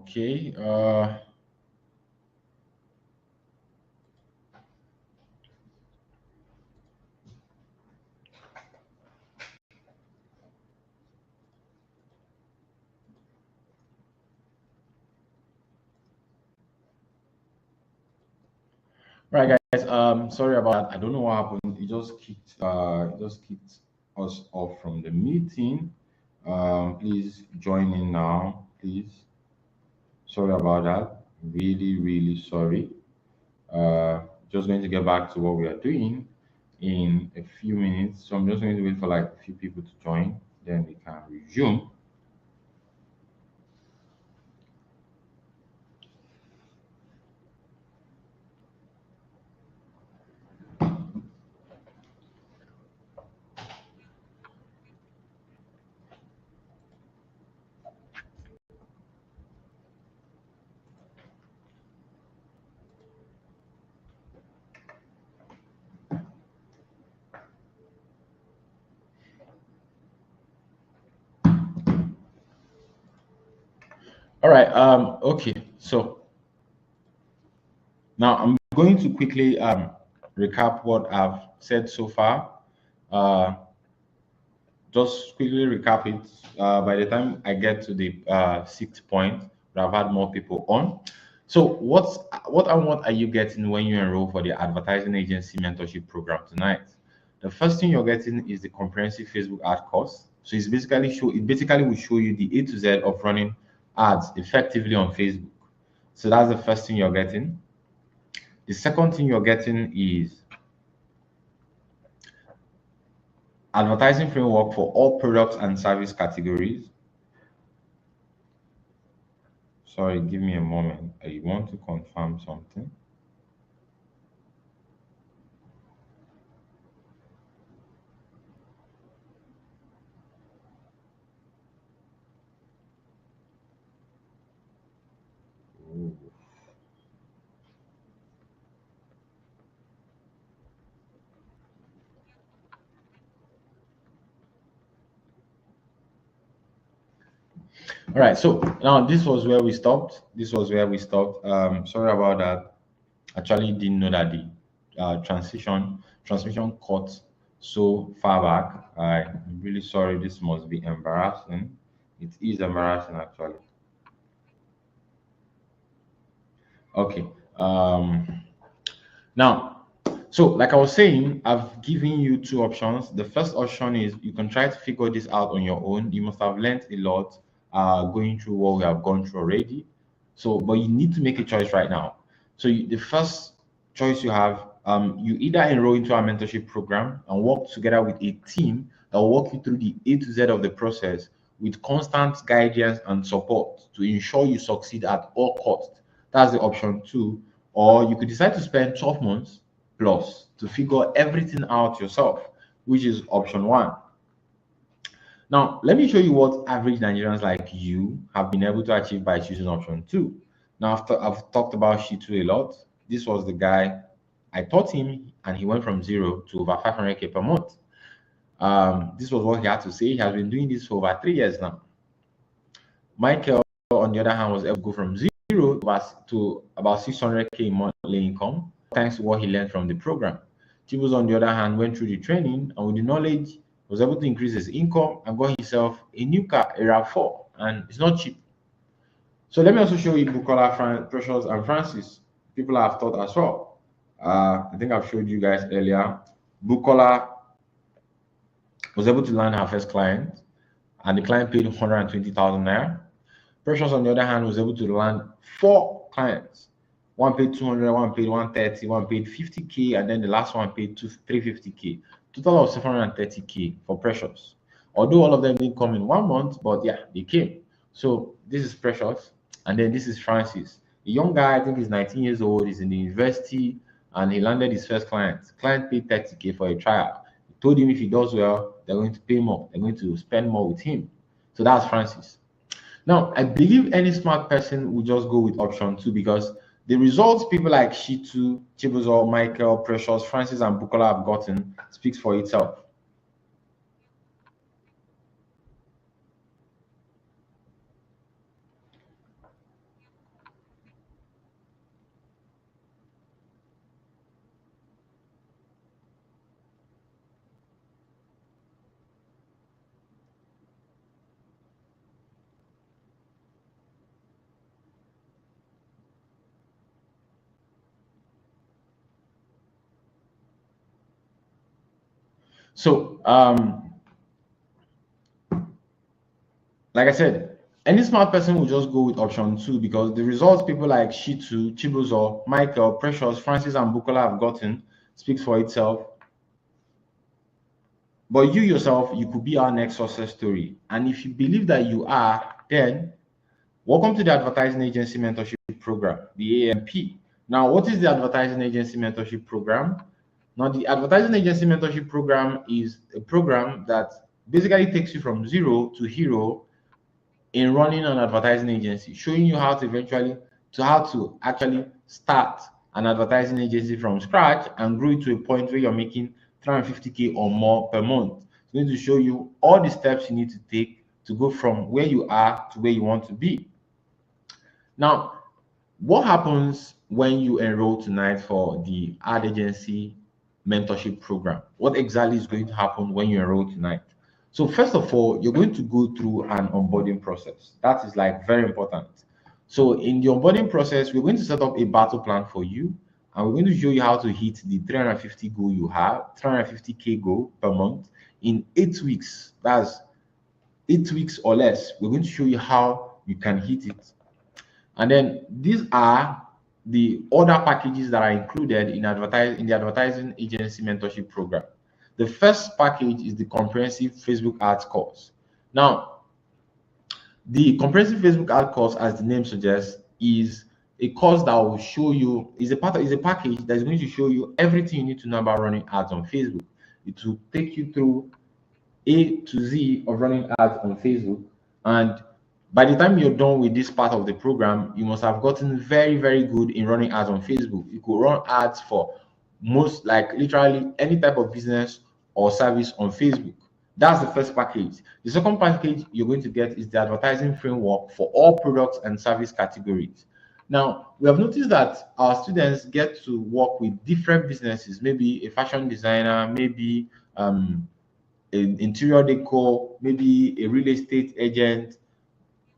Okay. Right, guys. Sorry about that. I don't know what happened. It just kicked us off from the meeting. Please join in now, please. Sorry about that. Really, really sorry. Just going to get back to what we are doing in a few minutes. So I'm just going to wait for like a few people to join, then we can resume. All right. Okay. So now I'm going to quickly recap what I've said so far. Uh, just quickly recap it. By the time I get to the sixth point, I've had more people on. So what and what are you getting when you enroll for the advertising agency mentorship program tonight? The first thing you're getting is the comprehensive Facebook ad course. So it basically will show you the A to Z of running ads effectively on Facebook. So that's the first thing you're getting. The second thing you're getting is advertising framework for all products and service categories. Sorry, give me a moment. I want to confirm something. Ooh. All right, so now this was where we stopped. Sorry about that. Actually, didn't know that the transmission cut so far back. I'm really sorry. This must be embarrassing. It is embarrassing, actually. Okay. Now, so like I was saying, I've given you two options. The first option is you can try to figure this out on your own. You must have learned a lot going through what we have gone through already. So, but you need to make a choice right now. So the first choice you have, you either enroll into our mentorship program and work together with a team that will walk you through the A to Z of the process with constant guidance and support to ensure you succeed at all costs. That's the option two. Or you could decide to spend 12 months plus to figure everything out yourself, which is option one. Now, let me show you what average Nigerians like you have been able to achieve by choosing option two. Now, after I've talked about Shitu a lot, this was the guy I taught him, and he went from 0 to over 500K per month. This was what he had to say. He has been doing this for over 3 years now. Michael, on the other hand, was able to go from 0 to about 600K monthly income, thanks to what he learned from the program. Chibus, on the other hand, went through the training and with the knowledge, was able to increase his income and got himself a new car, a RAV4, and it's not cheap. So let me also show you Bukola, Precious, and Francis. People have taught as well. I think I've showed you guys earlier. Bukola was able to land her first client, and the client paid 120,000 naira. Precious, on the other hand, was able to land 4 clients. One paid 200, one paid 130, one paid 50K, and then the last one paid 350K. Total of 730K for Precious. Although all of them didn't come in 1 month, but yeah, they came. So this is Precious, and then this is Francis. The young guy, I think he's 19 years old, he's in the university, and he landed his first client. Client paid 30K for a trial. He told him if he does well, they're going to pay more. They're going to spend more with him. So that's Francis. Now, I believe any smart person will just go with option two because the results people like Shitu, Chibuzo, Michael, Precious, Francis, and Bukola have gotten speaks for itself. So like I said, any smart person will just go with option 2 because the results people like Shitu, Chibuzo, Michael, Precious, Francis, and Bukola have gotten speaks for itself. But you yourself, you could be our next success story. And if you believe that you are, then welcome to the Advertising Agency Mentorship Program, the AMP. Now, what is the Advertising Agency Mentorship Program? Now, the Advertising Agency Mentorship Program is a program that basically takes you from zero to hero in running an advertising agency, showing you how to actually start an advertising agency from scratch and grow it to a point where you're making 350K or more per month. It's going to show you all the steps you need to take to go from where you are to where you want to be. Now, what happens when you enroll tonight for the ad agency mentorship program? What exactly is going to happen when you enroll tonight? So first of all, you're going to go through an onboarding process. That is like very important. So in the onboarding process, we're going to set up a battle plan for you, and we're going to show you how to hit the 350 goal you have, 350K goal per month in 8 weeks. That's 8 weeks or less. We're going to show you how you can hit it. And then these are the other packages that are included in the advertising agency mentorship program. The first package is the comprehensive Facebook ads course. Now, the comprehensive Facebook ad course, as the name suggests, is a course that will show you, is a package that is going to show you everything you need to know about running ads on Facebook. It will take you through A to Z of running ads on Facebook, and by the time you're done with this part of the program, you must have gotten very, very good in running ads on Facebook. You could run ads for most, like literally any type of business or service on Facebook. That's the first package. The second package you're going to get is the advertising framework for all products and service categories. Now, we have noticed that our students get to work with different businesses, maybe a fashion designer, maybe an interior decor, maybe a real estate agent,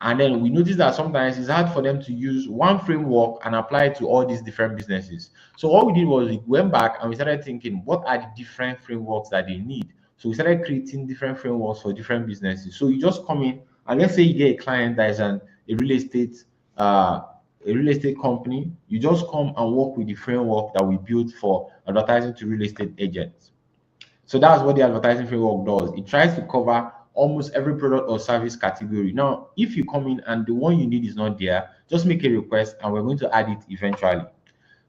and then we noticed that sometimes it's hard for them to use one framework and apply it to all these different businesses. So what we did was we went back and we started thinking, what are the different frameworks that they need? So we started creating different frameworks for different businesses. So you just come in and let's say you get a client that is a real estate company. You just come and work with the framework that we built for advertising to real estate agents. So that's what the advertising framework does. It tries to cover almost every product or service category. Now, if you come in and the one you need is not there, just make a request and we're going to add it eventually.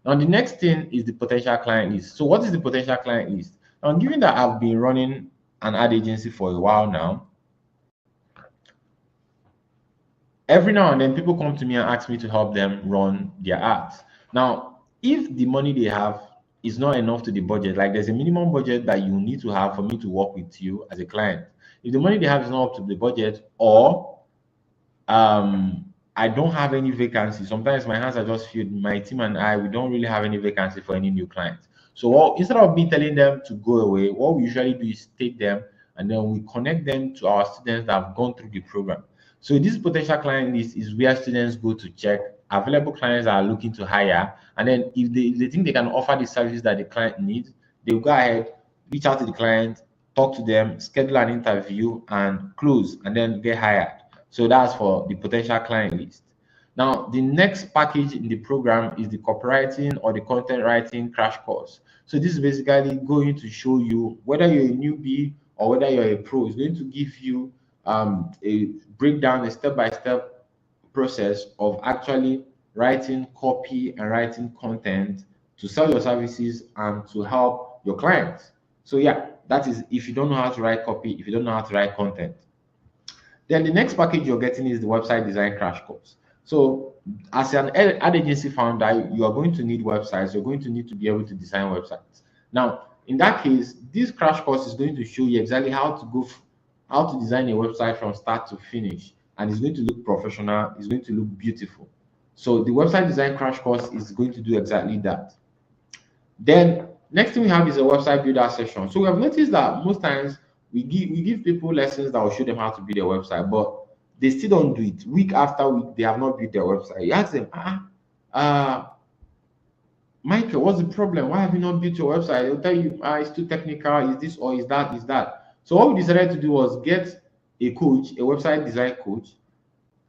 Now, the next thing is the potential client list. So what is the potential client list? Now, given that I've been running an ad agency for a while now, every now and then people come to me and ask me to help them run their ads. Now, if the money they have is not enough to the budget, like there's a minimum budget that you need to have for me to work with you as a client. If the money they have is not up to the budget, or I don't have any vacancy, sometimes my hands are just filled. My team and I, we don't really have any vacancy for any new clients. So instead of me telling them to go away, what we usually do is take them and then we connect them to our students that have gone through the program. So this potential client list is where students go to check available clients that are looking to hire, and then if they think they can offer the service that the client needs, they'll go ahead, reach out to the client, talk to them, schedule an interview, and close, and then get hired. So that's for the potential client list. Now, the next package in the program is the copywriting or the content writing crash course. So this is basically going to show you whether you're a newbie or whether you're a pro. It's going to give you a breakdown, a step-by-step process of actually writing copy and writing content to sell your services and to help your clients. So yeah, that is if you don't know how to write copy, if you don't know how to write content. Then the next package you're getting is the website design crash course. So as an ad agency founder, you are going to need websites. You're going to need to be able to design websites. Now, in that case, this crash course is going to show you exactly how to design a website from start to finish, and it's going to look professional. It's going to look beautiful. So the website design crash course is going to do exactly that. Then next thing we have is a website builder session. So we have noticed that most times we give people lessons that will show them how to build their website, but they still don't do it. Week after week, they have not built their website. You ask them, Michael, what's the problem? Why have you not built your website? They'll tell you, it's too technical, is this or is that, is that. So what we decided to do was get a coach, a website design coach,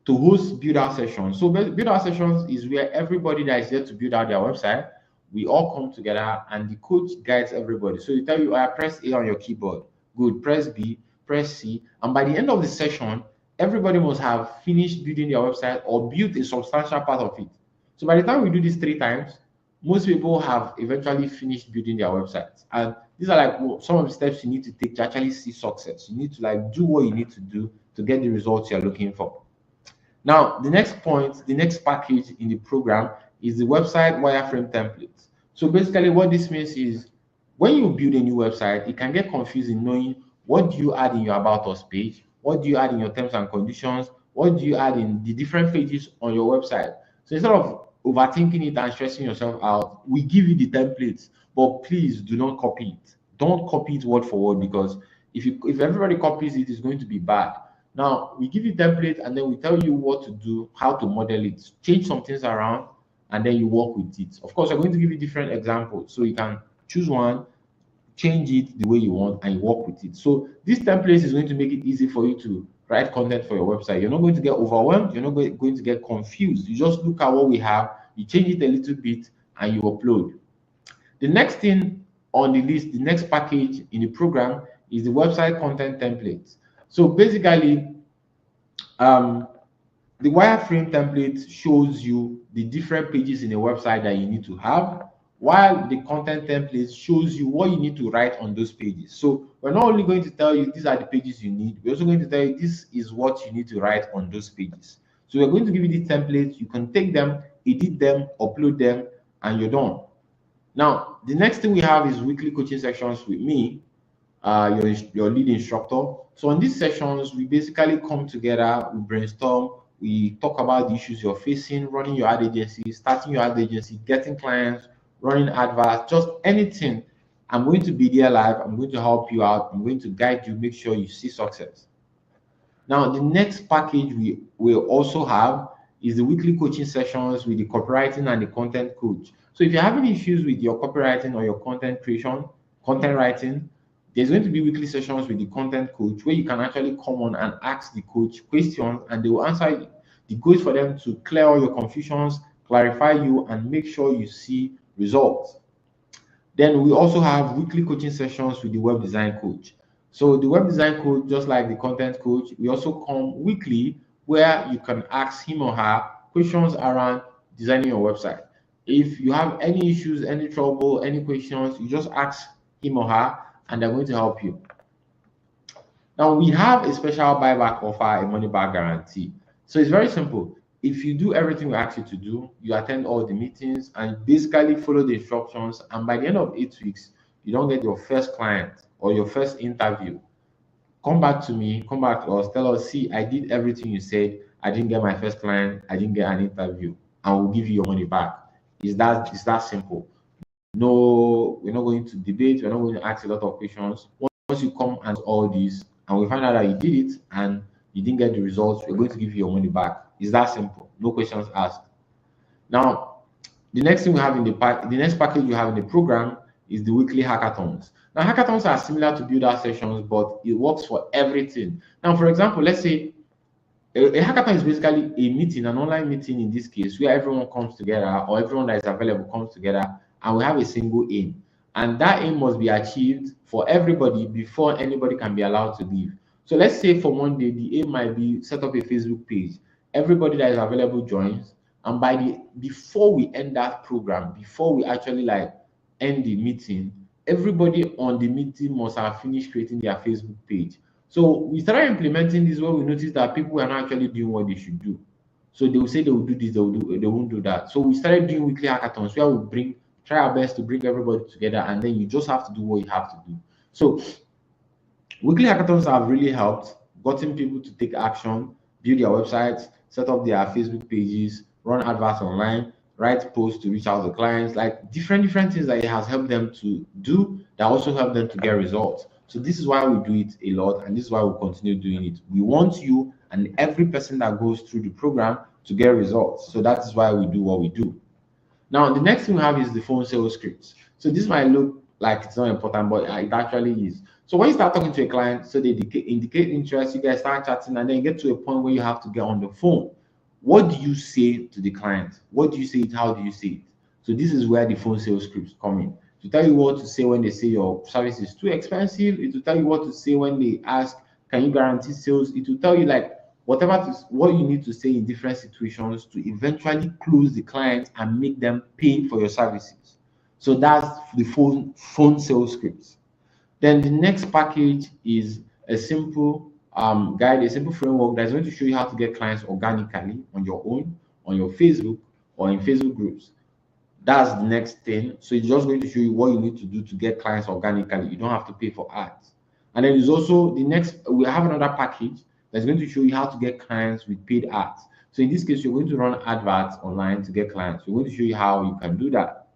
to host build out sessions. So build out sessions is where everybody that is there to build out their website, we all come together and the coach guides everybody. So you tell you, I press A on your keyboard. Good, press B, press C. And by the end of the session, everybody must have finished building their website or built a substantial part of it. So by the time we do this 3 times, most people have eventually finished building their websites. And these are like some of the steps you need to take to actually see success. You need to like do what you need to do to get the results you're looking for. Now, the next point, the next package in the program is the website wireframe templates. So basically what this means is when you build a new website, it can get confusing knowing what do you add in your About Us page, what do you add in your terms and conditions, what do you add in the different pages on your website. So instead of overthinking it and stressing yourself out, we give you the templates, but please do not copy it. Don't copy it word for word, because if everybody copies it, it's going to be bad. Now, we give you template and then we tell you what to do, how to model it, change some things around, and then you work with it. Of course, we're going to give you different examples. So you can choose one, change it the way you want, and you work with it. So this template is going to make it easy for you to write content for your website. You're not going to get overwhelmed. You're not going to get confused. You just look at what we have, you change it a little bit, and you upload. The next thing on the list, the next package in the program is the website content templates. So basically, the wireframe template shows you the different pages in a website that you need to have, while the content template shows you what you need to write on those pages. So we're not only going to tell you these are the pages you need, we're also going to tell you this is what you need to write on those pages. So we're going to give you the templates. You can take them, edit them, upload them, and you're done. Now, the next thing we have is weekly coaching sessions with me, your lead instructor. So on these sessions, we basically come together, we brainstorm, we talk about the issues you're facing, running your ad agency, starting your ad agency, getting clients, running adverts, just anything. I'm going to be there live. I'm going to help you out. I'm going to guide you, make sure you see success. Now, the next package we will also have is the weekly coaching sessions with the copywriting and the content coach. So if you're having issues with your copywriting or your content creation, content writing, there's going to be weekly sessions with the content coach where you can actually come on and ask the coach questions and they will answer you. The goal is for them to clear all your confusions, clarify you, and make sure you see results. Then we also have weekly coaching sessions with the web design coach. So the web design coach, just like the content coach, we also come weekly where you can ask him or her questions around designing your website. If you have any issues, any trouble, any questions, you just ask him or her and they're going to help you. Now we have a special buyback offer, a money back guarantee. So it's very simple. If you do everything we ask you to do, you attend all the meetings and basically follow the instructions, and by the end of 8 weeks, you don't get your first client or your first interview, come back to me, come back to us, tell us, see, I did everything you said, I didn't get my first client, I didn't get an interview, and we'll give you your money back. It's that simple. No, we're not going to debate, we're not going to ask a lot of questions. Once you come and all this, and we find out that you did it and you didn't get the results, we're going to give you your money back. It's that simple. No questions asked. Now, the next thing we have in the next package we have in the program is the weekly hackathons. Now, hackathons are similar to build-out sessions, but it works for everything. Now, for example, let's say a hackathon is basically a meeting, an online meeting in this case, where everyone comes together or everyone that is available comes together, and we have a single aim. And that aim must be achieved for everybody before anybody can be allowed to leave. So let's say for one day, the aim might be set up a Facebook page. Everybody that is available joins, and before we end that program, before we actually like end the meeting, everybody on the meeting must have finished creating their Facebook page. So we started implementing this when we noticed that people are not actually doing what they should do. So they will say they will do this, they won't do that. So we started doing weekly hackathons where we try our best to bring everybody together, and then you just have to do what you have to do. So weekly hackathons have really helped, gotten people to take action, build their websites, set up their Facebook pages, run adverts online, write posts to reach out to clients, like different things that it has helped them to do that also help them to get results. So this is why we do it a lot, and this is why we continue doing it. We want you and every person that goes through the program to get results. So that is why we do what we do. Now, the next thing we have is the phone sales scripts. So this might look like it's not important, but it actually is. So when you start talking to a client, so they indicate interest, you guys start chatting, and then you get to a point where you have to get on the phone. What do you say to the client? What do you say it? How do you say it? So this is where the phone sales scripts come in. To tell you what to say when they say your service is too expensive, it will tell you what to say when they ask, can you guarantee sales? It will tell you like what you need to say in different situations to eventually close the client and make them pay for your services. So that's the phone sales scripts. Then the next package is a simple guide, a simple framework that's going to show you how to get clients organically on your own, on your Facebook, or in Facebook groups. That's the next thing. So it's just going to show you what you need to do to get clients organically. You don't have to pay for ads. And then there's also the next, we have another package that's going to show you how to get clients with paid ads. So in this case, you're going to run adverts online to get clients. We're going to show you how you can do that.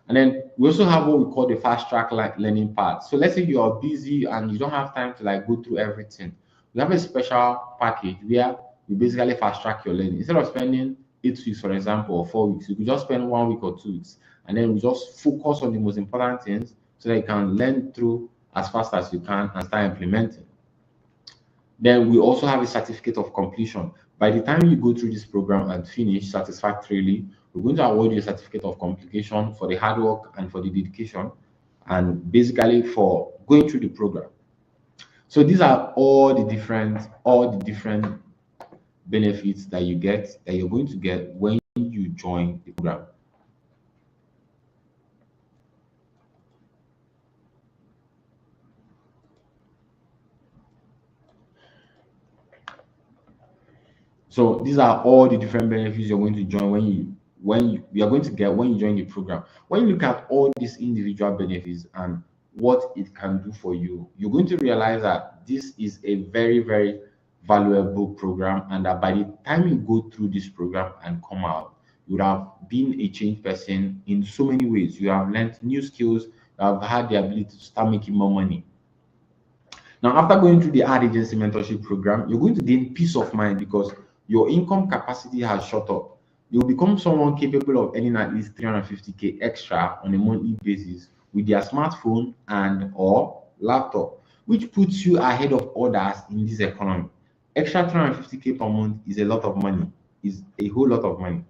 And then we also have what we call the fast track learning part. So let's say you are busy and you don't have time to like go through everything. We have a special package where we basically fast track your learning. Instead of spending 8 weeks, for example, or 4 weeks, you could just spend 1 week or 2 weeks. And then we just focus on the most important things so that you can learn through as fast as you can and start implementing. Then we also have a certificate of completion. By the time you go through this program and finish satisfactorily, we're going to award you a certificate of completion for the hard work and for the dedication, and basically for going through the program. So these are all the different benefits that you're going to get when you join the program. So these are all the different benefits you're going to join you are going to get when you join the program. When you look at all these individual benefits and what it can do for you, you're going to realize that this is a very, very valuable program, and that by the time you go through this program and come out, you would have been a changed person in so many ways. You have learned new skills, you have had the ability to start making more money. Now, after going through the ad agency mentorship program, you're going to gain peace of mind because your income capacity has shot up. You'll become someone capable of earning at least 350K extra on a monthly basis with their smartphone and or laptop, which puts you ahead of others in this economy. Extra 350K per month is a lot of money, is a whole lot of money.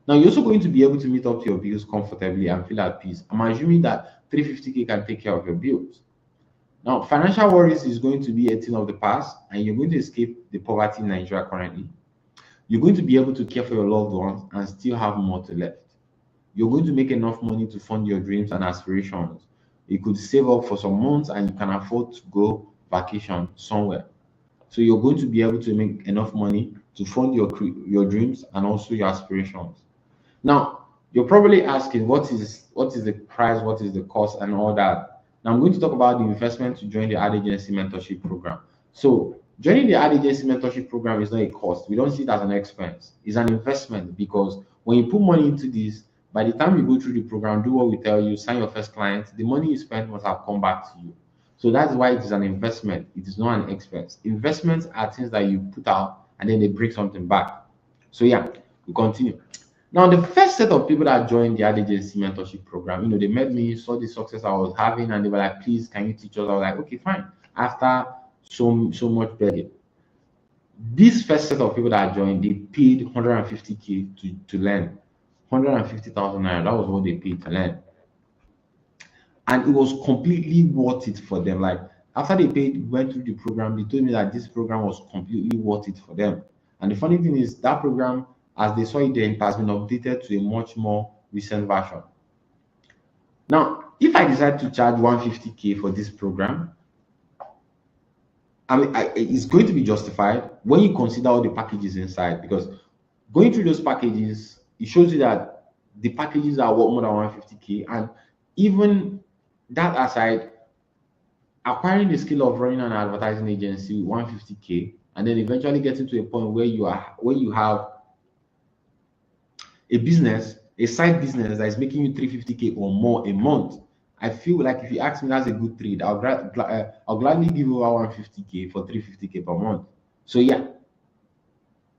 Now, you're also going to be able to meet up to your bills comfortably and feel at peace. I'm assuming that 350K can take care of your bills. Now, financial worries is going to be a thing of the past, and you're going to escape the poverty in Nigeria currently. You're going to be able to care for your loved ones and still have more to left. You're going to make enough money to fund your dreams and aspirations. You could save up for some months and you can afford to go vacation somewhere. So you're going to be able to make enough money to fund your dreams and also your aspirations. Now, you're probably asking what is the price, what is the cost, and all that. Now, I'm going to talk about the investment to join the ad agency mentorship program. So, joining the ad agency mentorship program is not a cost. We don't see it as an expense. It's an investment because when you put money into this, by the time you go through the program, do what we tell you, sign your first client, the money you spend must have come back to you. So that's why it is an investment. It is not an expense. Investments are things that you put out and then they bring something back. So yeah, we continue. Now, the first set of people that joined the ad agency mentorship program, they met me, saw the success I was having, and they were like, please, can you teach us? I was like, okay, fine. After so much begging. This first set of people that joined, they paid 150K to learn. 150,000 naira. That was what they paid to learn. And it was completely worth it for them. Like after they went through the program, they told me that this program was completely worth it for them. And the funny thing is that program, as they saw it then, it has been updated to a much more recent version. Now, if I decide to charge 150K for this program, it's going to be justified when you consider all the packages inside, because going through those packages, it shows you that the packages are worth more than 150K. And even that aside, acquiring the skill of running an advertising agency with 150K, and then eventually getting to a point where you have a business, a side business that is making you 350K or more a month. I feel like if you ask me, that's a good trade. I'll gladly give over 150K for 350K per month. So yeah,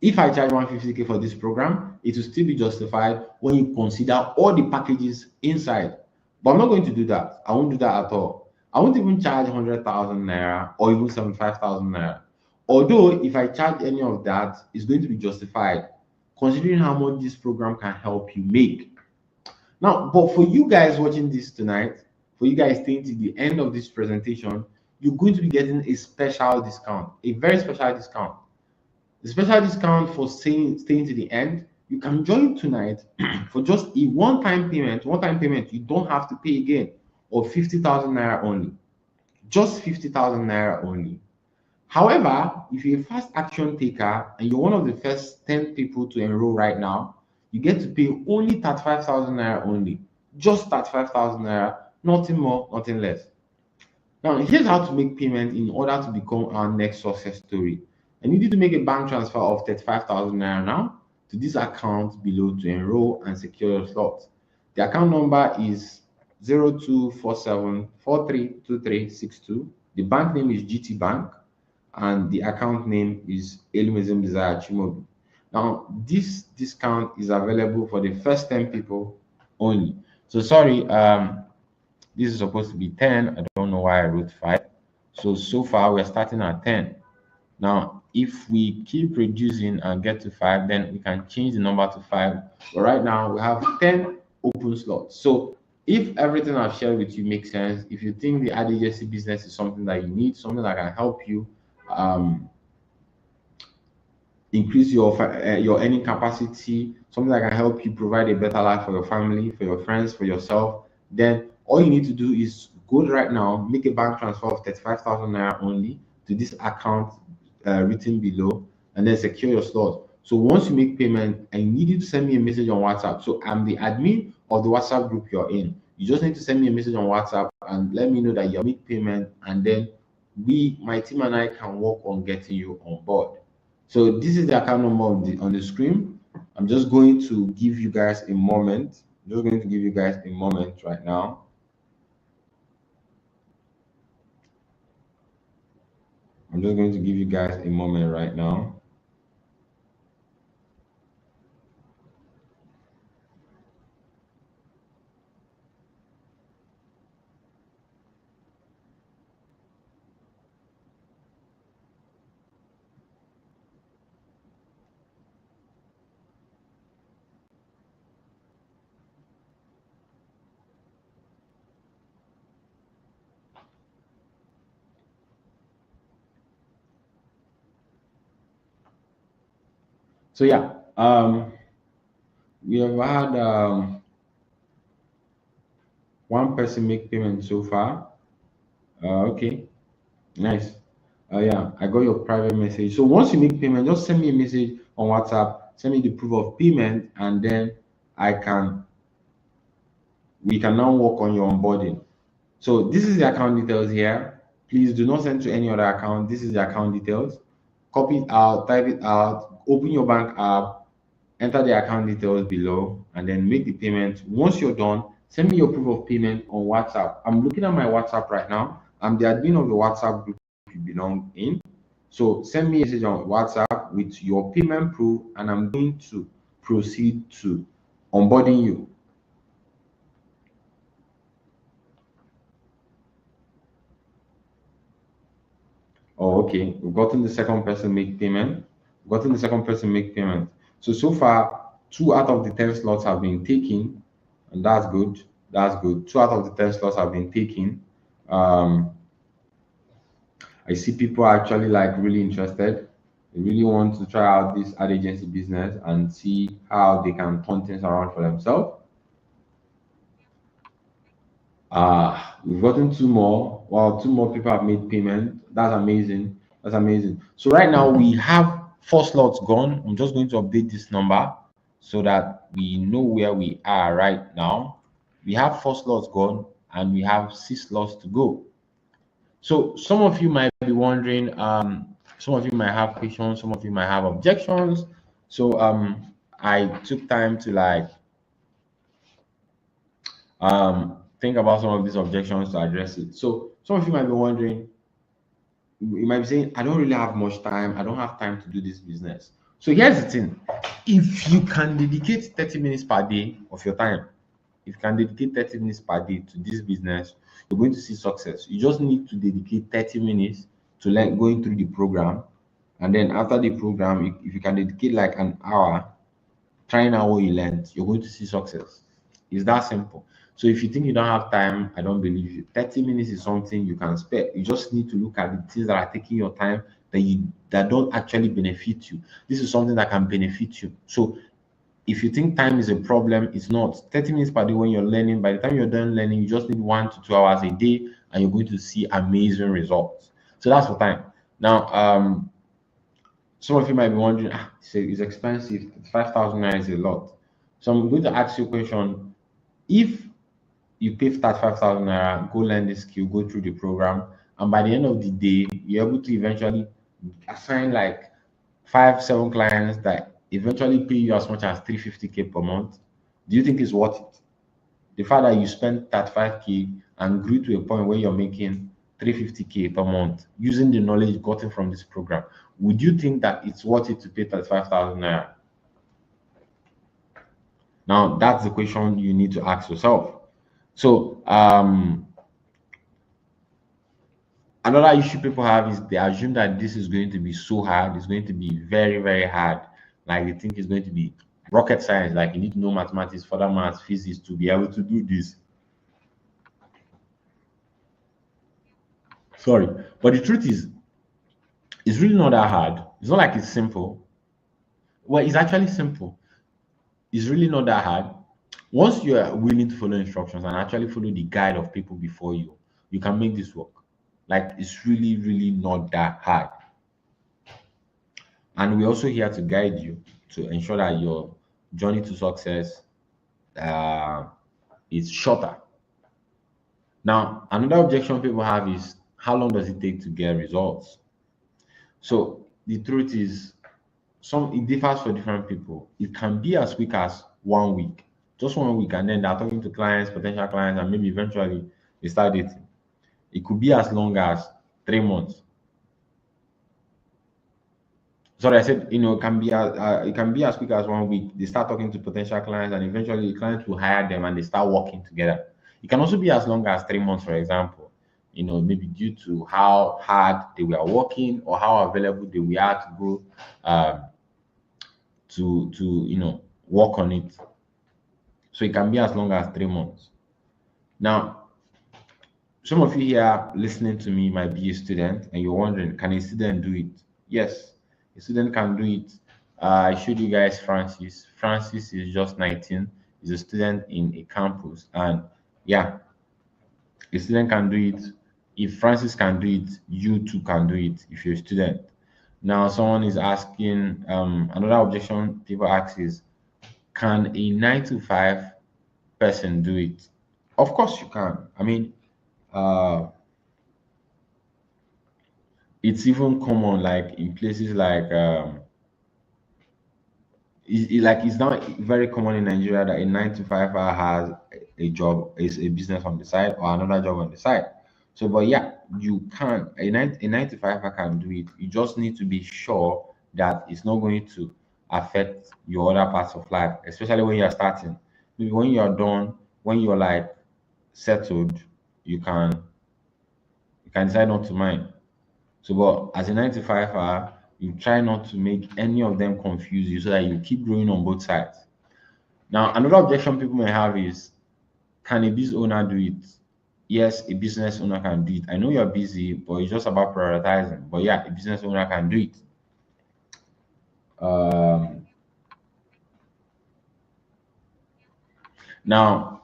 If I charge 150K for this program, it will still be justified when you consider all the packages inside. But I'm not going to do that. I won't do that at all. I won't even charge 100,000 naira or even 75,000 naira. Although, if I charge any of that, it's going to be justified considering how much this program can help you make. Now, but for you guys watching this tonight, for you guys staying to the end of this presentation, you're going to be getting a special discount, a very special discount. The special discount for staying to the end, you can join tonight for just a one-time payment. One-time payment, you don't have to pay again, of 50,000 naira only. Just 50,000 naira only. However, if you're a fast action taker and you're one of the first 10 people to enroll right now, you get to pay only 35,000 naira only. Just 35,000 naira, nothing more, nothing less. Now, here's how to make payment in order to become our next success story. I need you to make a bank transfer of 35,000 naira now to this account below to enroll and secure your slot. The account number is 0247432362. The bank name is GT Bank, and the account name is Elimizim Desire Chimobi. Now, this discount is available for the first 10 people only. So sorry, this is supposed to be 10. I don't know why I wrote 5. So far we're starting at 10. Now, if we keep reducing and get to 5, then we can change the number to 5. But right now we have 10 open slots. So if everything I've shared with you makes sense, if you think the ad agency business is something that you need, something that can help you increase your earning capacity, something that can help you provide a better life for your family, for your friends, for yourself, then all you need to do is go right now, make a bank transfer of 35,000 naira only to this account written below, and then secure your slot. So once you make payment, I need you to send me a message on WhatsApp. So I'm the admin of the WhatsApp group you're in. You just need to send me a message on WhatsApp and let me know that you make payment, and then my team and I can work on getting you on board. So this is the account number on the screen. I'm just going to give you guys a moment. I'm just going to give you guys a moment right now. I'm just going to give you guys a moment right now. So yeah, we have had one person make payment so far. Okay, nice. Yeah, I got your private message. So once you make payment, just send me a message on WhatsApp, send me the proof of payment, and then we can now work on your onboarding. So this is the account details here. Please do not send to any other account. This is the account details. Copy it out, type it out, open your bank app, enter the account details below, and then make the payment. Once you're done, send me your proof of payment on WhatsApp. I'm looking at my WhatsApp right now. I'm the admin of the WhatsApp group you belong in. So send me a message on WhatsApp with your payment proof, and I'm going to proceed to onboarding you. Oh, okay. We've gotten the second person make payment. Gotten the second person make payment. So far, 2 out of the 10 slots have been taken, and that's good. That's good. 2 out of the 10 slots have been taken. I see people are actually like really interested. They really want to try out this ad agency business and see how they can turn things around for themselves. We've gotten 2 more. Wow, 2 more people have made payment. That's amazing. That's amazing. So right now we have 4 slots gone. I'm just going to update this number so that we know where we are right now. We have 4 slots gone and we have 6 slots to go. So some of you might be wondering, some of you might have questions, some of you might have objections. So I took time to like think about some of these objections to address it. So some of you might be wondering, you might be saying, I don't really have much time. I don't have time to do this business. So here's the thing: if you can dedicate 30 minutes per day of your time, if you can dedicate 30 minutes per day to this business, you're going to see success. You just need to dedicate 30 minutes to like going through the program. And then after the program, if you can dedicate like an hour trying out what you learned, you're going to see success. It's that simple. So if you think you don't have time, I don't believe you. 30 minutes is something you can spare. You just need to look at the things that are taking your time that don't actually benefit you. This is something that can benefit you. So if you think time is a problem, it's not. 30 minutes per day when you're learning, by the time you're done learning, you just need 1 to 2 hours a day and you're going to see amazing results. So that's for time. Now, some of you might be wondering, it's expensive. 5,000 naira is a lot. So I'm going to ask you a question. If you pay that 5,000 naira, go learn the skill, go through the program, and by the end of the day, you're able to eventually assign like 5, 7 clients that eventually pay you as much as 350K per month. Do you think it's worth it? The fact that you spent that 5K and grew to a point where you're making 350K per month using the knowledge gotten from this program, would you think that it's worth it to pay 35,000 naira? Now, that's the question you need to ask yourself. So, another issue people have is they assume that this is going to be so hard. It's going to be very, very hard. Like they think it's going to be rocket science. Like you need to know mathematics, further maths, physics to be able to do this. Sorry, but the truth is, it's really not that hard. It's not like it's simple. Well, it's actually simple. It's really not that hard. Once you are willing to follow instructions and actually follow the guide of people before you, you can make this work. Like it's really, really not that hard. And we're also here to guide you to ensure that your journey to success uh, is shorter. Now, another objection people have is how long does it take to get results? So the truth is, it differs for different people. It can be as quick as 1 week, just 1 week, and then they're talking to clients, potential clients, and maybe eventually they start dating. It could be as long as 3 months. Sorry, I said it can be as quick as 1 week. They start talking to potential clients, and eventually the clients will hire them, and they start working together. It can also be as long as 3 months, for example. Maybe due to how hard they were working or how available they were to go to work on it. So it can be as long as 3 months. Now, some of you here listening to me might be a student, and you're wondering, can a student do it? Yes, a student can do it. I showed you guys Francis. Francis is just 19. He's a student in a campus, and yeah, a student can do it. If Francis can do it, you too can do it if you're a student. Now, someone is asking, another objection people ask is, can a 9 to 5 person do it? Of course you can. I mean, uh, it's even common like in places like it's not very common in Nigeria that a 9 to 5 has a job, is a business on the side or another job on the side. So, but yeah, you can a 9 to 5 can do it. You just need to be sure that it's not going to affect your other parts of life, especially when you're starting. Maybe when you're done, when you're like settled, you can decide not to mind. So, but as a 9 to 5, you try not to make any of them confuse you so that you keep growing on both sides. Now, another objection people may have is, can a business owner do it? Yes, a business owner can do it. I know you're busy, but it's just about prioritizing. But yeah, a business owner can do it. Um, Now,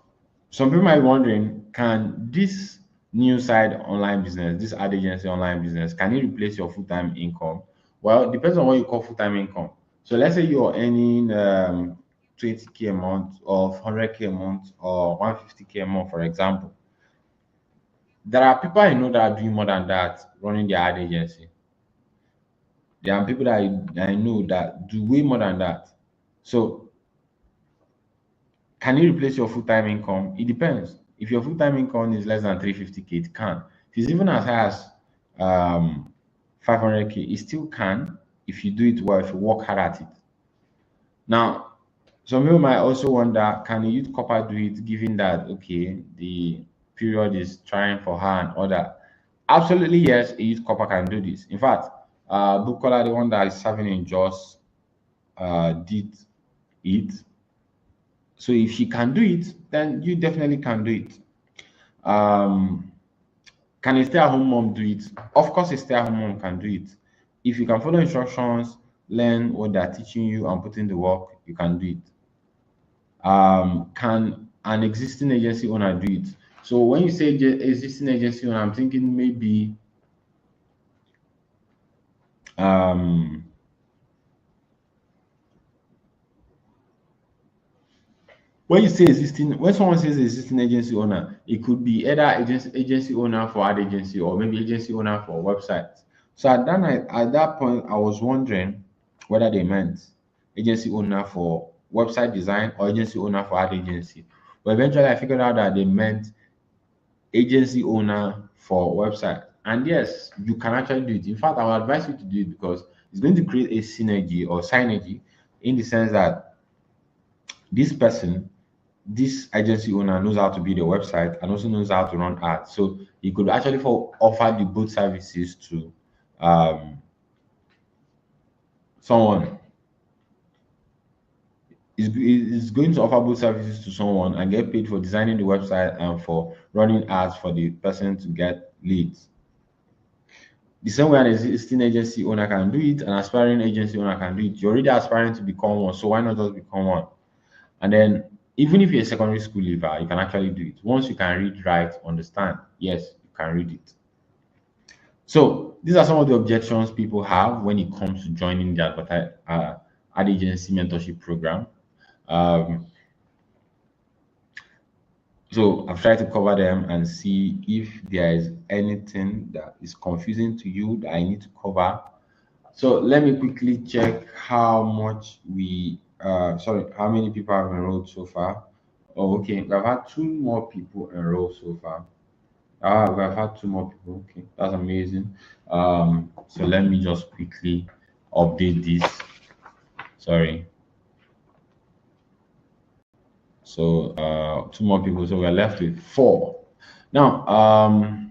some people might be wondering, can this new side online business, this ad agency online business, can it replace your full-time income? Well, it depends on what you call full-time income. So let's say you're earning 20K a month or 100K a month or 150K a month, for example. There are people I know that are doing more than that running their ad agency. There are people that I know that do way more than that. So can you replace your full-time income? It depends. If your full-time income is less than 350K, it can. If it's even as high as 500K, it still can if you do it well, if you work hard at it. Now, some people might also wonder, can a youth corper do it, given that okay, the period is trying for her and all that? Absolutely, yes, a youth corper can do this. In fact, Bukola, the one that is serving in Jos, did it. So if she can do it, then you definitely can do it. Um, can a stay-at-home mom do it? Of course, a stay-at-home mom can do it. If you can follow instructions, learn what they're teaching you, and put in the work, you can do it. Can an existing agency owner do it? So when you say existing agency owner, I'm thinking maybe um, when you say existing, when someone says existing agency owner, it could be either agency owner for ad agency or maybe agency owner for websites. So at that night, at that point, I was wondering whether they meant agency owner for website design or agency owner for ad agency. But eventually, I figured out that they meant agency owner for website. And yes, you can actually do it. In fact, I would advise you to do it because it's going to create a synergy or synergy in the sense that this person, this agency owner knows how to build a website and also knows how to run ads. So he could actually offer the both services to someone. Is going to offer both services to someone and get paid for designing the website and for running ads for the person to get leads. The same way an existing agency owner can do it, an aspiring agency owner can do it. You're already aspiring to become one, so why not just become one? And then, even if you're a secondary school leaver, you can actually do it. Once you can read, write, understand, yes, you can read it. So, these are some of the objections people have when it comes to joining the ad agency mentorship program. Um, so, I've tried to cover them and see if there is anything that is confusing to you that I need to cover. So let me quickly check how much how many people have enrolled so far. Oh, okay, we've had two more people enroll so far. We've had two more people. Okay, that's amazing. So let me just quickly update this. Sorry. So two more people. So we're left with four. Now,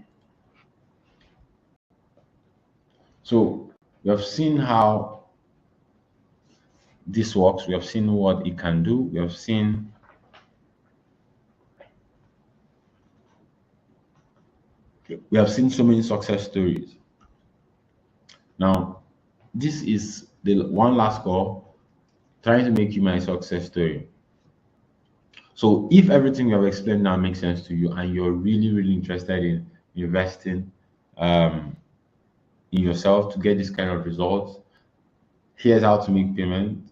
so we have seen how this works. We have seen what it can do. We have seen so many success stories. Now, this is the one last call trying to make you my success story. So if everything you have explained now makes sense to you and you're really, really interested in investing in yourself to get this kind of results, here's how to make payment.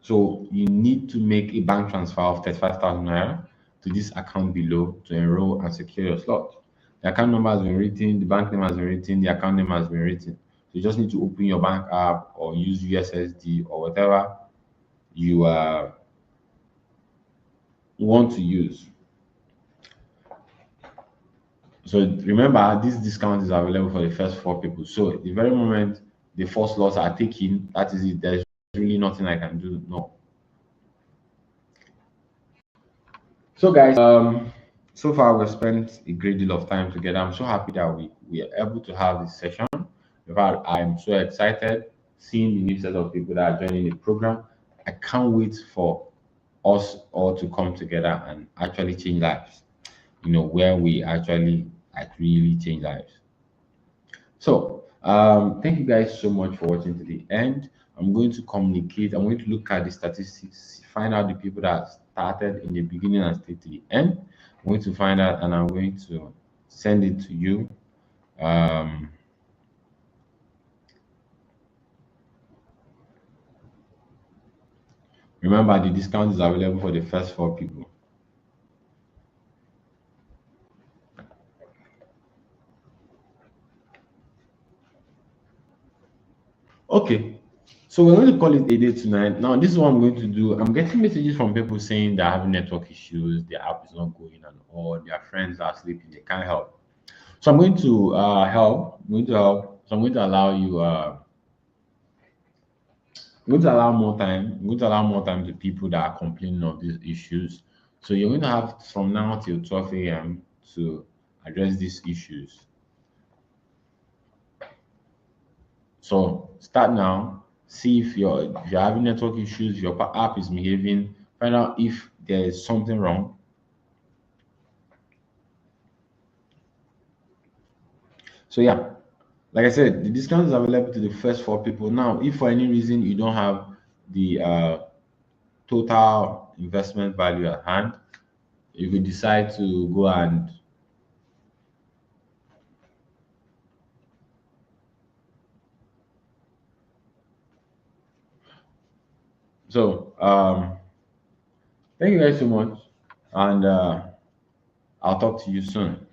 So you need to make a bank transfer of 35,000 naira to this account below to enroll and secure your slot. The account number has been written, the bank name has been written, the account name has been written. So you just need to open your bank app or use USSD or whatever you want to use. So remember, this discount is available for the first 4 people. So the very moment the 4 slots are taken, that is it. There's really nothing I can do. No. So guys, so far we've spent a great deal of time together. I'm so happy that we are able to have this session. In fact, I'm so excited seeing the new set of people that are joining the program. I can't wait for us all to come together and actually change lives. Where we actually really change lives. So thank you guys so much for watching to the end. I'm going to communicate. I'm going to look at the statistics, find out the people that started in the beginning and stayed to the end. I'm going to find out and I'm going to send it to you. Remember, the discount is available for the first 4 people. Okay, so we're going to call it a day tonight. Now, this is what I'm going to do. I'm getting messages from people saying they're having network issues, their app is not going, and all their friends are sleeping, they can't help. So I'm going to help. I'm going to help So I'm going to allow you. I'm going to allow more time. I'm going to allow more time to people that are complaining of these issues. So you're going to have from now till 12 a.m. to address these issues. So start now. See if you're having network issues, your app is behaving. Find out if there is something wrong. So yeah, like I said, the discount is available to the first four people. Now, if for any reason you don't have the total investment value at hand, you could decide to go and so thank you guys so much, and I'll talk to you soon.